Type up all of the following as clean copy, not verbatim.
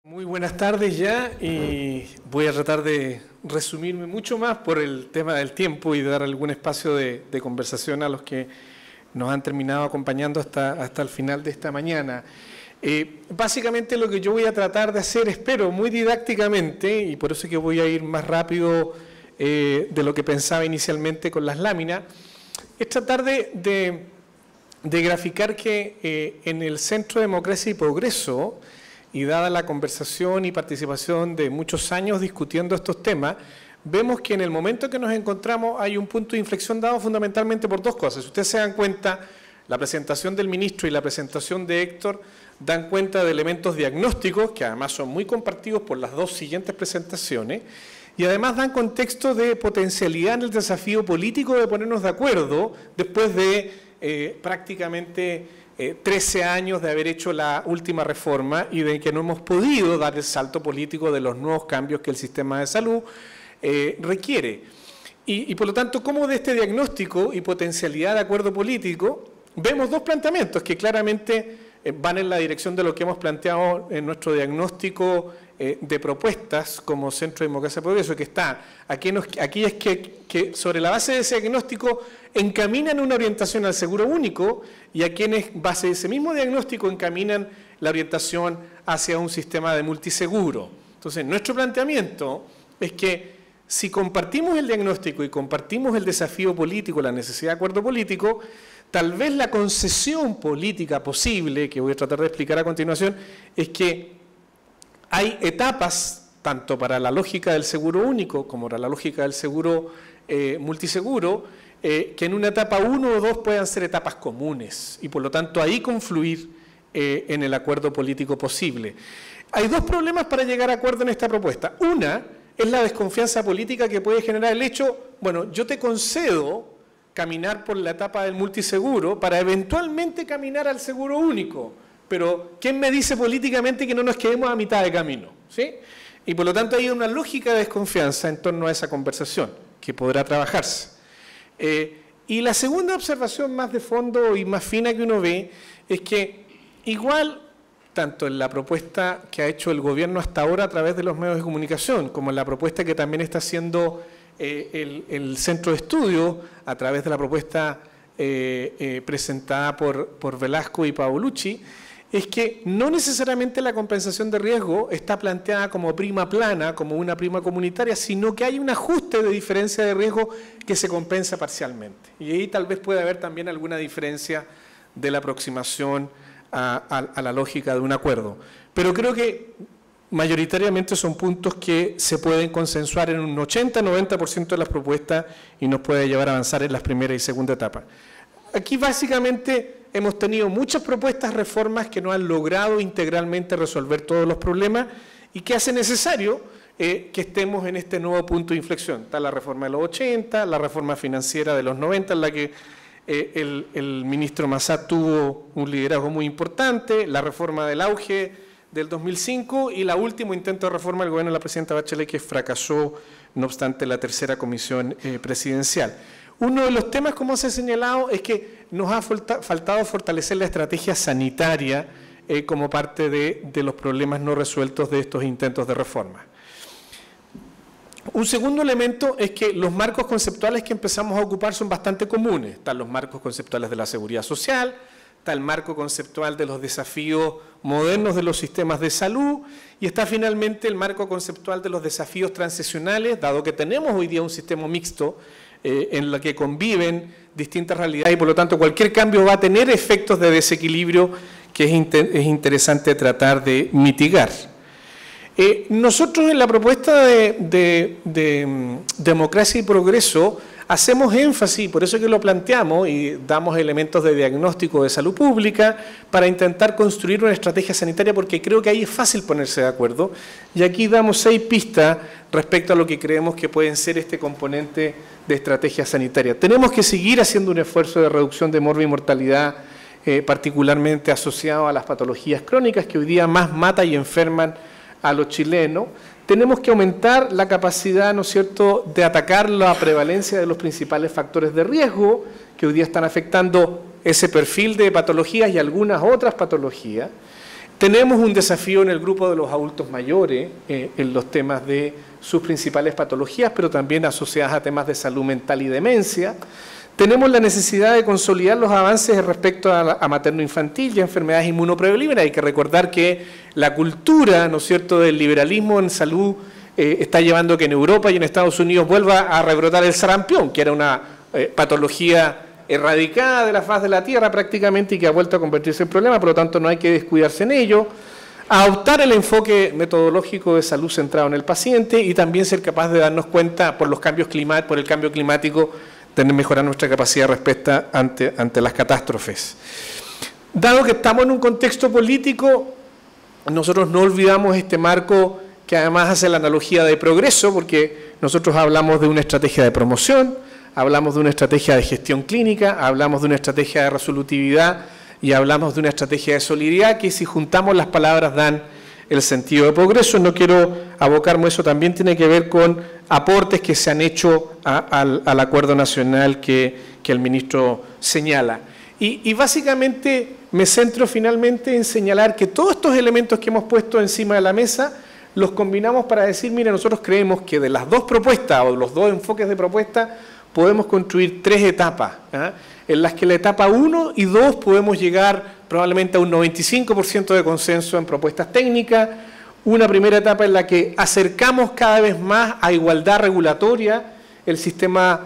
Muy buenas tardes ya, y voy a tratar de resumirme mucho más por el tema del tiempo y dar algún espacio de conversación a los que nos han terminado acompañando hasta el final de esta mañana. Básicamente lo que yo voy a tratar de hacer, espero, muy didácticamente, y por eso es que voy a ir más rápido de lo que pensaba inicialmente con las láminas, es tratar de graficar que en el Centro de Democracia y Progreso, y dada la conversación y participación de muchos años discutiendo estos temas, vemos que en el momento en que nos encontramos hay un punto de inflexión dado fundamentalmente por dos cosas. Si ustedes se dan cuenta, la presentación del ministro y la presentación de Héctor dan cuenta de elementos diagnósticos, que además son muy compartidos por las dos siguientes presentaciones, y además dan contexto de potencialidad en el desafío político de ponernos de acuerdo después de prácticamente 13 años de haber hecho la última reforma y de que no hemos podido dar el salto político de los nuevos cambios que el sistema de salud requiere. Y por lo tanto, como de este diagnóstico y potencialidad de acuerdo político, vemos dos planteamientos que claramente van en la dirección de lo que hemos planteado en nuestro diagnóstico de propuestas como Centro de Democracia y Progreso, que está aquellas que sobre la base de ese diagnóstico encaminan una orientación al seguro único, y a quienes, base de ese mismo diagnóstico, encaminan la orientación hacia un sistema de multiseguro. Entonces, nuestro planteamiento es que si compartimos el diagnóstico y compartimos el desafío político, la necesidad de acuerdo político, tal vez la concesión política posible, que voy a tratar de explicar a continuación, es que hay etapas, tanto para la lógica del seguro único como para la lógica del seguro multiseguro, que en una etapa 1 o 2 puedan ser etapas comunes y por lo tanto ahí confluir en el acuerdo político posible. Hay dos problemas para llegar a acuerdo en esta propuesta. Una es la desconfianza política que puede generar el hecho, bueno, yo te concedo caminar por la etapa del multiseguro para eventualmente caminar al seguro único, pero ¿quién me dice políticamente que no nos quedemos a mitad de camino? ¿Sí? Y por lo tanto hay una lógica de desconfianza en torno a esa conversación que podrá trabajarse. Y la segunda observación más de fondo y más fina que uno ve es que igual, tanto en la propuesta que ha hecho el gobierno hasta ahora a través de los medios de comunicación, como en la propuesta que también está haciendo el Centro de Estudio, a través de la propuesta presentada por Velasco y Paolucci, es que no necesariamente la compensación de riesgo está planteada como prima plana, como una prima comunitaria, sino que hay un ajuste de diferencia de riesgo que se compensa parcialmente. Y ahí tal vez pueda haber también alguna diferencia de la aproximación a la lógica de un acuerdo. Pero creo que mayoritariamente son puntos que se pueden consensuar en un 80-90% de las propuestas y nos puede llevar a avanzar en las primera y segunda etapas. Aquí básicamente hemos tenido muchas propuestas, reformas que no han logrado integralmente resolver todos los problemas y que hace necesario que estemos en este nuevo punto de inflexión. Está la reforma de los 80, la reforma financiera de los 90, en la que el ministro Massad tuvo un liderazgo muy importante, la reforma del auge del 2005 y el último intento de reforma del gobierno de la presidenta Bachelet, que fracasó, no obstante, la tercera comisión presidencial. Uno de los temas, como se ha señalado, es que nos ha faltado fortalecer la estrategia sanitaria como parte de los problemas no resueltos de estos intentos de reforma. Un segundo elemento es que los marcos conceptuales que empezamos a ocupar son bastante comunes. Están los marcos conceptuales de la seguridad social, está el marco conceptual de los desafíos modernos de los sistemas de salud y está finalmente el marco conceptual de los desafíos transicionales, dado que tenemos hoy día un sistema mixto en el que conviven distintas realidades y por lo tanto cualquier cambio va a tener efectos de desequilibrio que es interesante tratar de mitigar. Nosotros en la propuesta de Democracia y Progreso hacemos énfasis, por eso que lo planteamos y damos elementos de diagnóstico de salud pública para intentar construir una estrategia sanitaria, porque creo que ahí es fácil ponerse de acuerdo. Y aquí damos 6 pistas respecto a lo que creemos que pueden ser este componente de estrategia sanitaria. Tenemos que seguir haciendo un esfuerzo de reducción de morbi-mortalidad, particularmente asociado a las patologías crónicas que hoy día más matan y enferman a los chilenos. Tenemos que aumentar la capacidad, ¿no es cierto?, de atacar la prevalencia de los principales factores de riesgo que hoy día están afectando ese perfil de patologías y algunas otras patologías. Tenemos un desafío en el grupo de los adultos mayores, en los temas de sus principales patologías, pero también asociadas a temas de salud mental y demencia. Tenemos la necesidad de consolidar los avances respecto a materno-infantil y a enfermedades inmunoprevenibles. Hay que recordar que la cultura, ¿no es cierto?, del liberalismo en salud está llevando a que en Europa y en Estados Unidos vuelva a rebrotar el sarampión, que era una patología erradicada de la faz de la tierra prácticamente y que ha vuelto a convertirse en problema, por lo tanto no hay que descuidarse en ello. Adoptar el enfoque metodológico de salud centrado en el paciente y también ser capaz de darnos cuenta por el cambio climático, de mejorar nuestra capacidad de respuesta ante las catástrofes. Dado que estamos en un contexto político, nosotros no olvidamos este marco que además hace la analogía de progreso, porque nosotros hablamos de una estrategia de promoción, hablamos de una estrategia de gestión clínica, hablamos de una estrategia de resolutividad y hablamos de una estrategia de solidaridad que si juntamos las palabras dan el sentido de progreso. No quiero abocarme, eso también tiene que ver con aportes que se han hecho al acuerdo nacional que el ministro señala. Y básicamente me centro finalmente en señalar que todos estos elementos que hemos puesto encima de la mesa los combinamos para decir, mire, nosotros creemos que de las dos propuestas o de los dos enfoques de propuesta podemos construir tres etapas, en las que la etapa 1 y 2 podemos llegar probablemente a un 95% de consenso en propuestas técnicas, una primera etapa en la que acercamos cada vez más a igualdad regulatoria el sistema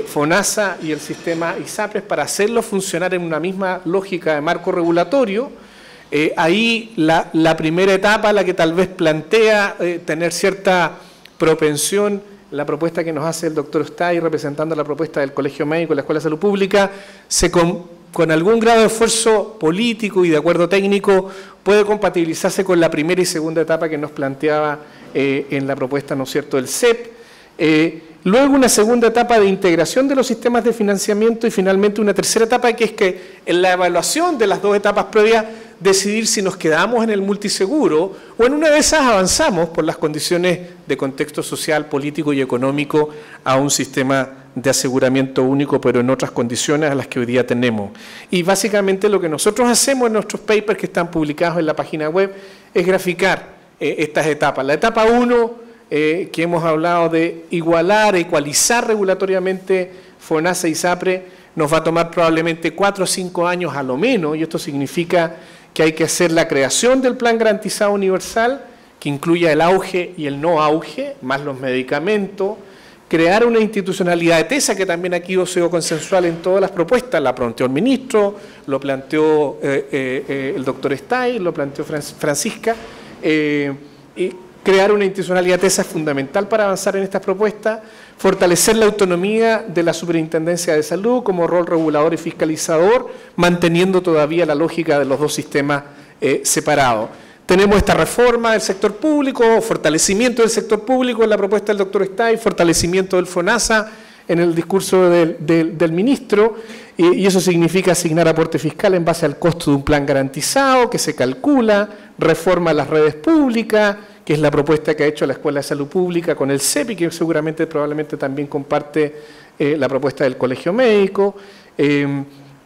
FONASA y el sistema ISAPRES para hacerlo funcionar en una misma lógica de marco regulatorio. Ahí la primera etapa, la que tal vez plantea tener cierta propensión, la propuesta que nos hace el doctor Ostay representando la propuesta del Colegio Médico y la Escuela de Salud Pública, con algún grado de esfuerzo político y de acuerdo técnico puede compatibilizarse con la primera y segunda etapa que nos planteaba en la propuesta, ¿no es cierto?, del CEP. Luego una segunda etapa de integración de los sistemas de financiamiento y finalmente una tercera etapa que es que en la evaluación de las dos etapas previas decidir si nos quedamos en el multiseguro o en una de esas avanzamos por las condiciones de contexto social, político y económico a un sistema de aseguramiento único, pero en otras condiciones a las que hoy día tenemos. Y básicamente lo que nosotros hacemos en nuestros papers que están publicados en la página web es graficar estas etapas. La etapa 1, que hemos hablado de igualar, ecualizar regulatoriamente FONASA y ISAPRE, nos va a tomar probablemente 4 o 5 años a lo menos, y esto significa que hay que hacer la creación del plan garantizado universal, que incluya el auge y el no auge, más los medicamentos, crear una institucionalidad de TESA, que también aquí ha sido consensual en todas las propuestas, la planteó el ministro, lo planteó el doctor Ostay, lo planteó Francisca, y crear una institucionalidad TESA es fundamental para avanzar en estas propuestas, fortalecer la autonomía de la Superintendencia de Salud como rol regulador y fiscalizador, manteniendo todavía la lógica de los dos sistemas separados. Tenemos esta reforma del sector público, fortalecimiento del sector público en la propuesta del doctor Ostay, fortalecimiento del FONASA en el discurso del ministro, y eso significa asignar aporte fiscal en base al costo de un plan garantizado que se calcula, reforma a las redes públicas, que es la propuesta que ha hecho la Escuela de Salud Pública con el CEP y que seguramente, probablemente también comparte la propuesta del Colegio Médico.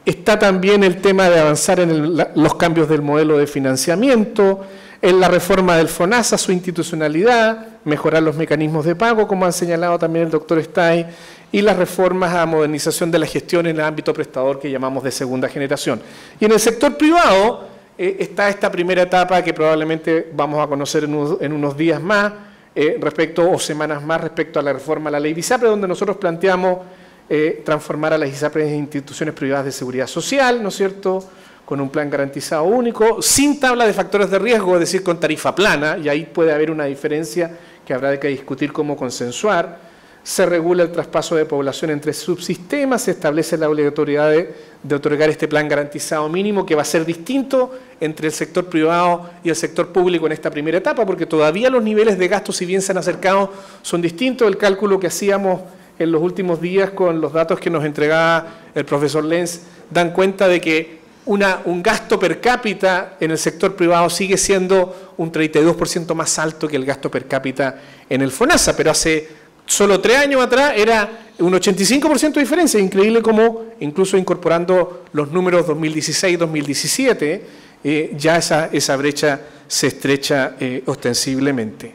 Está también el tema de avanzar en los cambios del modelo de financiamiento, en la reforma del FONASA, su institucionalidad, mejorar los mecanismos de pago, como ha señalado también el doctor Ostay, y las reformas a modernización de la gestión en el ámbito prestador que llamamos de segunda generación. Y en el sector privado está esta primera etapa que probablemente vamos a conocer en unos días más, o semanas más respecto a la reforma a la ley de ISAPRE, donde nosotros planteamos transformar a las ISAPRE en instituciones privadas de seguridad social, ¿no es cierto?, con un plan garantizado único, sin tabla de factores de riesgo, es decir, con tarifa plana, y ahí puede haber una diferencia que habrá de que discutir cómo consensuar. Se regula el traspaso de población entre subsistemas, se establece la obligatoriedad de otorgar este plan garantizado mínimo, que va a ser distinto entre el sector privado y el sector público en esta primera etapa, porque todavía los niveles de gasto, si bien se han acercado, son distintos. El cálculo que hacíamos en los últimos días con los datos que nos entregaba el profesor Lenz dan cuenta de que un gasto per cápita en el sector privado sigue siendo un 32% más alto que el gasto per cápita en el FONASA, pero hace solo 3 años atrás era un 85% de diferencia. Increíble como, incluso incorporando los números 2016-2017, ya esa brecha se estrecha ostensiblemente.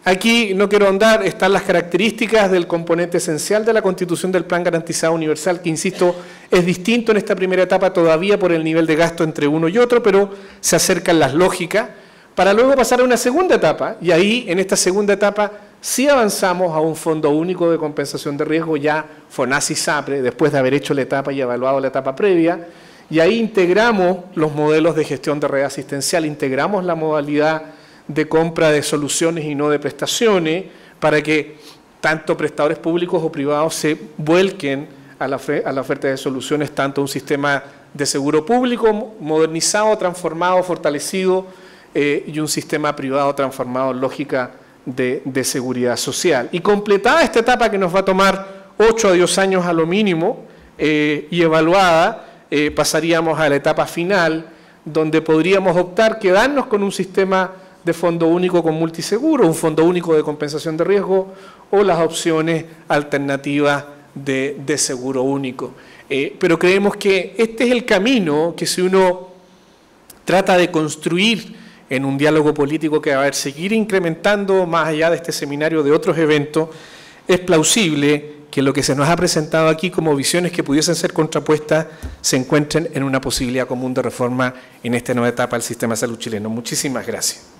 Aquí no quiero ahondar, están las características del componente esencial de la constitución del Plan Garantizado Universal, que insisto, es distinto en esta primera etapa todavía por el nivel de gasto entre uno y otro, pero se acercan las lógicas, para luego pasar a una segunda etapa, y ahí en esta segunda etapa sí avanzamos a un Fondo Único de Compensación de Riesgo, ya FONASA-ISAPRE, después de haber hecho la etapa y evaluado la etapa previa, y ahí integramos los modelos de gestión de red asistencial, integramos la modalidad de compra de soluciones y no de prestaciones, para que tanto prestadores públicos o privados se vuelquen a la oferta de soluciones, tanto un sistema de seguro público modernizado, transformado, fortalecido, y un sistema privado transformado en lógica de seguridad social. Y completada esta etapa que nos va a tomar 8 a 10 años a lo mínimo, y evaluada, pasaríamos a la etapa final, donde podríamos optar, quedarnos con un sistema de fondo único con multiseguro, un fondo único de compensación de riesgo o las opciones alternativas de seguro único. Pero creemos que este es el camino que, si uno trata de construir en un diálogo político que va a seguir incrementando más allá de este seminario, de otros eventos, es plausible que lo que se nos ha presentado aquí como visiones que pudiesen ser contrapuestas se encuentren en una posibilidad común de reforma en esta nueva etapa del sistema de salud chileno. Muchísimas gracias.